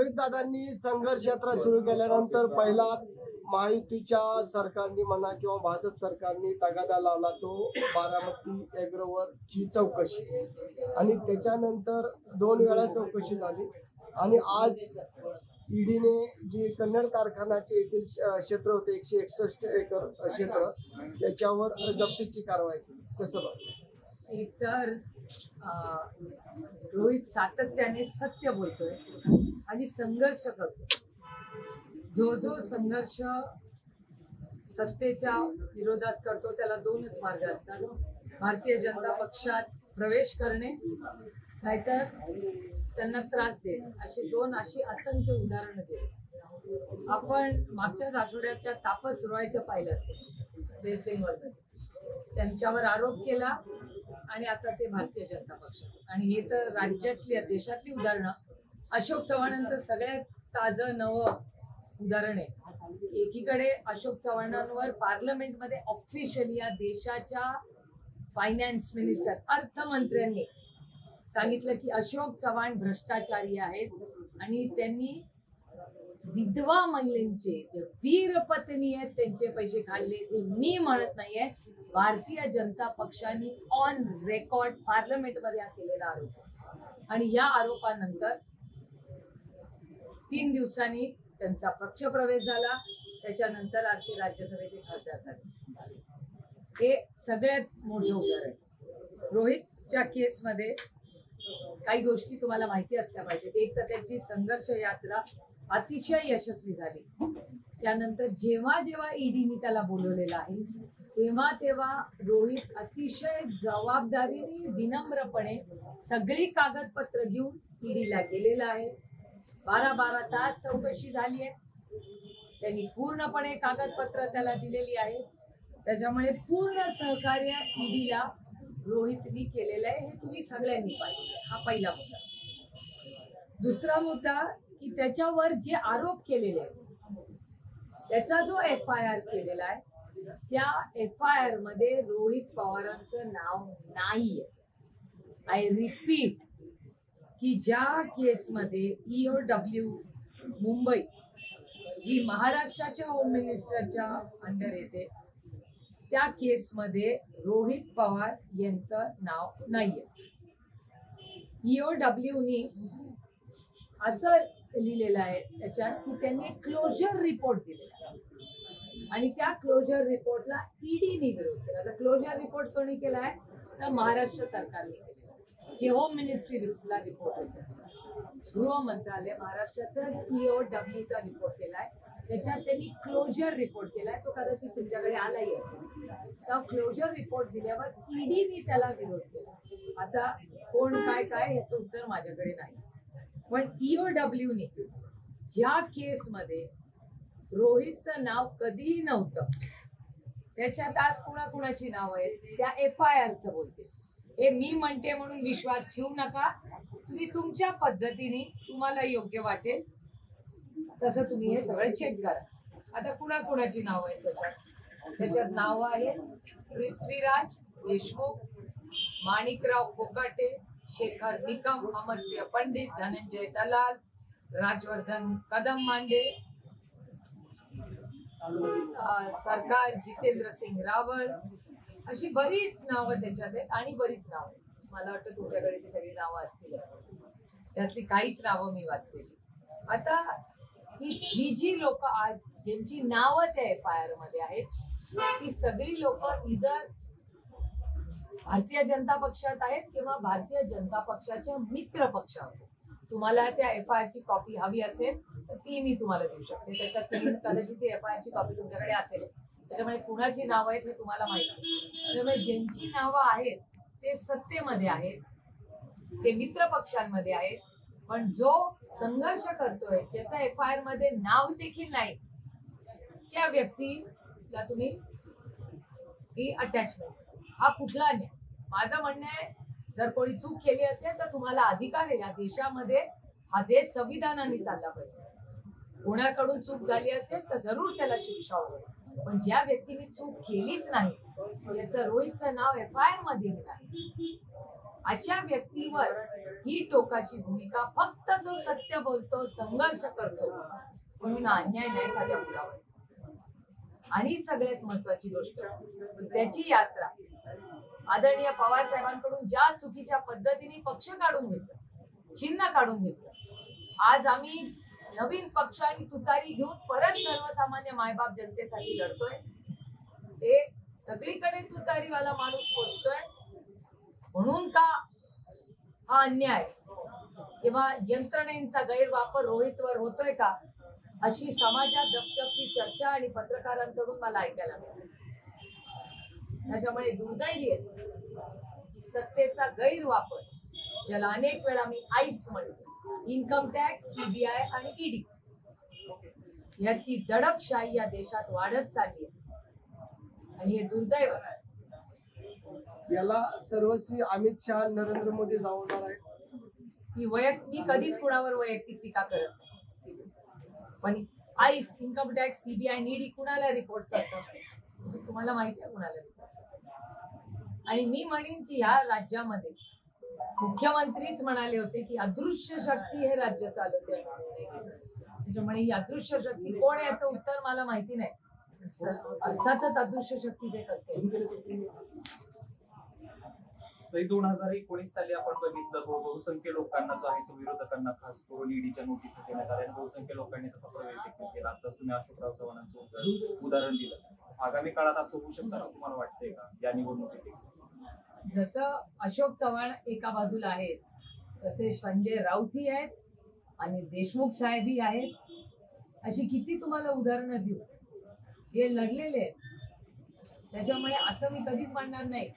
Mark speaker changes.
Speaker 1: रोहित दादांनी संघर्ष यात्रा सुरू केल्यानंतर पहिला महायुतीच्या सरकारने म्हणा किंवा भाजप सरकारने तगादा लावला तो बारामती एग्रोवरची चौकशी, आणि त्याच्यानंतर 2 वेळा चौकशी झाली आणि आज ईडीने जी कन्नड कारखान्याचे येथील क्षेत्र होते 161 एकर क्षेत्र त्याच्यावर जप्तीची कारवाई केली. कसं बघ?
Speaker 2: एकतर रोहित सातत्याने सत्य बोलतोय आणि संघर्ष करतोय. जो संघर्ष सत्तेच्या विरोधात करतो त्याला 2च मार्ग असतात, भारतीय जनता पक्षात प्रवेश करणे नाहीतर त्यांना त्रास देणे. अशी असंख्य उदाहरणं दिली. आपण मागच्याच आठवड्यात त्या तापस रॉयचं पाहिलं असेल वेस्ट बेंगॉलमध्ये, त्यांच्यावर आरोप केला आणि आता ते भारतीय जनता पक्षात. आणि हे तर राज्यातली देशातली उदाहरणं. अशोक चव्हाणांचं सगळ्यात ताजं नवं उदाहरण आहे. एकीकडे अशोक चव्हाणांवर पार्लमेंटमध्ये ऑफिशियली या देशाच्या फायनान्स मिनिस्टर अर्थमंत्र्यांनी सांगितलं की अशोक चव्हाण भ्रष्टाचारी आहेत आणि त्यांनी विधवा महिलांचे जे वीर पत्नी आहेत त्यांचे पैसे खाल्ले. ते मी म्हणत नाहीये, भारतीय जनता पक्षाने ऑन रेकॉर्ड पार्लमेंटमध्ये केलेला आरोप. आणि या आरोपानंतर 3 दिवसांनी त्यांचा पक्षप्रवेश झाला. त्याच्यानंतर आज ते राज्यसभेचे खासदार झाले. हे सगळ्यात मोठं उदाहरण. रोहितच्या केसमध्ये काही गोष्टी तुम्हाला माहिती असल्या पाहिजेत. एक तर त्याची संघर्ष यात्रा अतिशय यशस्वी झाली. त्यानंतर जेव्हा जेव्हा ईडीने त्याला बोलवलेलं आहे तेव्हा रोहित अतिशय जबाबदारीने विनम्रपणे सगळी कागदपत्र घेऊन ईडीला गेलेला आहे. 12 तास चौकशी झाली आहे. त्यांनी पूर्णपणे कागदपत्र त्याला दिलेली आहे. त्याच्यामुळे पूर्ण सहकार्य ईडीला रोहितनी केलेलं आहे. हे तुम्ही सगळ्यांनी पाहिजे. हा पहिला मुद्दा. दुसरा मुद्दा की त्याच्यावर जे आरोप केलेले आहेत त्याचा जो FIR केलेला आहे त्या FIR मध्ये रोहित पवारांचं नाव नाहीये. आय रिपीट की ज्या केसमध्ये EOW मुंबई जी महाराष्ट्राच्या होम मिनिस्टरच्या अंडर येते त्या केसमध्ये रोहित पवार यांचं नाव नाहीये. EOWनी असं लिहिलेलं आहे त्याच्यात की त्यांनी क्लोजर रिपोर्ट दिलेला आहे आणि त्या क्लोजर रिपोर्टला ईडीने विरोध केला. आता क्लोजर रिपोर्ट कोणी केलाय तर महाराष्ट्र सरकारने केलेला. जे होम मिनिस्ट्रीला रिपोर्ट होता, गृह मंत्रालय महाराष्ट्राचा EOWचा रिपोर्ट केलाय. त्याच्यात त्यांनी क्लोजर रिपोर्ट केलाय. तो कदाचित तुमच्याकडे आलाही असेल. तर क्लोजर रिपोर्ट दिल्यावर ईडीने त्याला विरोध केला. आता कोण काय याचं उत्तर माझ्याकडे नाही. पण EOWने ज्या केसमध्ये रोहितचं नाव कधीही नव्हतं त्याच्यात आज कुणाकुणाची नाव आहेत त्या FIRचं बोलते. हे मी म्हणते म्हणून विश्वास ठेवू नका. तुम्ही तुमच्या पद्धतीने तुम्हाला योग्य वाटेल तसं तुम्ही हे सगळं चेक करा. आता कुणाकुणाची नाव आहेत त्याच्यात नाव आहेत पृथ्वीराज देशमुख, माणिकराव कोकाटे, शेखर निकम, अमरसिंह पंडित, धनंजय दलाल, राजवर्धन कदम मांडे, सरकार जितेंद्र सिंग रावळ, अशी बरीच नावं त्याच्यात आहेत. आणि बरीच नावं आहेत. मला वाटतं तुमच्याकडे ती सगळी नावं असतील. त्यातली काहीच नावं मी वाचलेली. आता ही जी लोक आज ज्यांची नावं त्या FIR मध्ये आहेत ती सगळी लोक इधर भारतीय जनता पक्षात आहेत किंवा भारतीय जनता पक्षाच्या मित्र पक्षात. तुम्हाला त्या FIR ची कॉपी हवी असेल तर ती मी तुम्हाला देऊ शकते. त्याच्यात तुम्ही कदाचित ती FIR ची कॉपी तुमच्याकडे असेल. त्याच्यामुळे कुणाची नावं आहेत हे तुम्हाला माहिती. त्यामुळे ज्यांची नावं आहेत ते सत्तेमध्ये आहेत, ते मित्र पक्षांमध्ये आहेत. पण जो संघर्ष करतोय ज्याचा FIR मध्ये नाव देखील नाही त्या व्यक्तीला तुम्ही ही अटॅचमेंट हा कुठला नाही. माझं म्हणणं आहे जर कोणी चूक केली असेल तर तुम्हाला अधिकार आहे. या देशामध्ये हा देश संविधानाने चालला पाहिजे. कोणाकडून चूक झाली असेल तर जरूर त्याला शिक्षा होईल. पण ज्या व्यक्तीने चूक केलीच नाही, ज्याचं रोहितचं नाव FIR मध्ये नाही, अशा व्यक्तीवर ही टोकाची भूमिका, फक्त जो सत्य बोलतो, संघर्ष करतो म्हणून अन्याय नाही का त्या मुलावर. आणि सगळ्यात महत्वाची गोष्ट, त्याची यात्रा आदरणीय पवार साहेबांकडून ज्या चुकीच्या पद्धतीने पक्ष काढून घेतलं, चिन्ह काढून घेतलं, आज आम्ही नवीन पक्ष आणि तुतारी घेऊन परत सर्वसामान्य मायबाप जनतेसाठी लढतोय. ते सगळीकडे तुतारीवाला माणूस पोचतोय म्हणून का हा अन्याय किंवा यंत्रणेचा गैरवापर रोहितवर होतोय का, अशी समाजात दपदपी चर्चा आणि पत्रकारांकडून मला ऐकायला मिळाली. त्याच्यामुळे दुर्दैवी आहे की सत्तेचा गैरवापर, ज्याला अनेक वेळा मी आईस म्हणतो, इन्कम टॅक्स, सीबीआय आणि ईडी, याची दडपशाही या देशात वाढत चालली आहे आणि हे दुर्दैव आहे.
Speaker 1: याला सर्वस्वी अमित शहा, नरेंद्र मोदी जावणार आहेत.
Speaker 2: मी कधीच कुणावर वैयक्तिक टीका करत नाही, पण ice, income tax, CBI, ED कुणाला रिपोर्ट करतात तुम्हाला माहिती आहे कुणाला रिपोर्ट. आणि मी म्हणेन की या राज्यामध्ये मुख्यमंत्रीच म्हणाले होते की अदृश्य शक्ती हे राज्य चालवते. त्याच्यामुळे ही अदृश्य शक्ती कोण आहे याचं उत्तर मला माहिती नाही. अर्थातच अदृश्य शक्ती जे करते.
Speaker 3: 2019 साली आपण बघितलं, बहुसंख्य लोकांना जो आहे तो विरोधकांना खास करून ईडीच्या नोटीस देण्यात आल्या. बहुसंख्य लोकांनी तसा प्रवेश देखील केला. आताच तुम्ही अशोकराव चव्हाणांचं उदाहरण दिलं. आगामी काळात असं होऊ शकतं असं तुम्हाला वाटतंय का या निवडणुकीत?
Speaker 2: जसं अशोक चव्हाण एका बाजूला आहेत, तसे संजय राऊतही आहेत आणि देशमुख साहेबही आहेत. अशी किती तुम्हाला उदाहरणं देऊ जे लढलेले आहेत. त्याच्यामुळे असं मी कधीच म्हणणार नाही